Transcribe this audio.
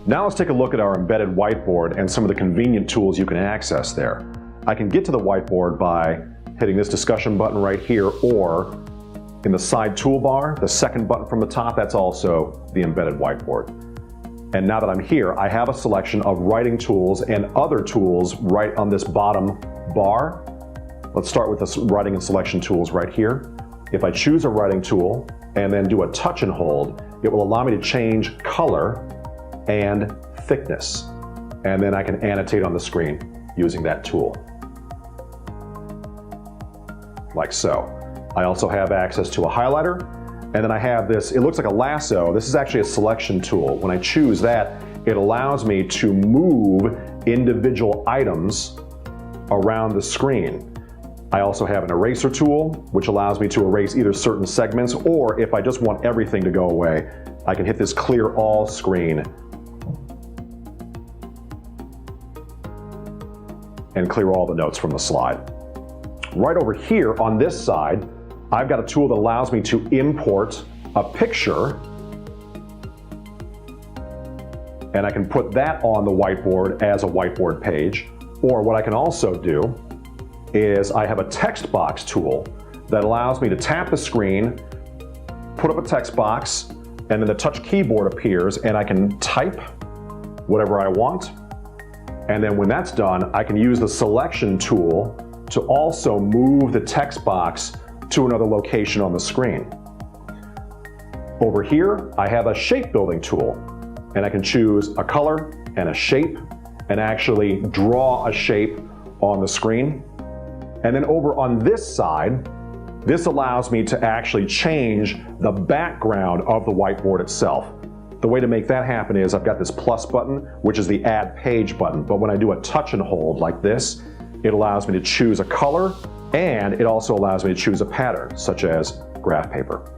Now let's take a look at our embedded whiteboard and some of the convenient tools you can access there. I can get to the whiteboard by hitting this discussion button right here, or in the side toolbar, the second button from the top, that's also the embedded whiteboard. And now that I'm here, I have a selection of writing tools and other tools right on this bottom bar. Let's start with the writing and selection tools right here. If I choose a writing tool and then do a touch and hold, it will allow me to change color and thickness. And then I can annotate on the screen using that tool, like so. I also have access to a highlighter, and then I have this, it looks like a lasso. This is actually a selection tool. When I choose that, it allows me to move individual items around the screen. I also have an eraser tool, which allows me to erase either certain segments, or if I just want everything to go away, I can hit this clear all screen and clear all the notes from the slide. Right over here on this side, I've got a tool that allows me to import a picture, and I can put that on the whiteboard as a whiteboard page. Or what I can also do is I have a text box tool that allows me to tap the screen, put up a text box, and then the touch keyboard appears and I can type whatever I want. And then when that's done, I can use the selection tool to also move the text box to another location on the screen. Over here, I have a shape building tool, and I can choose a color and a shape and actually draw a shape on the screen. And then over on this side, this allows me to actually change the background of the whiteboard itself. The way to make that happen is I've got this plus button, which is the add page button, but when I do a touch and hold like this, it allows me to choose a color, and it also allows me to choose a pattern, such as graph paper.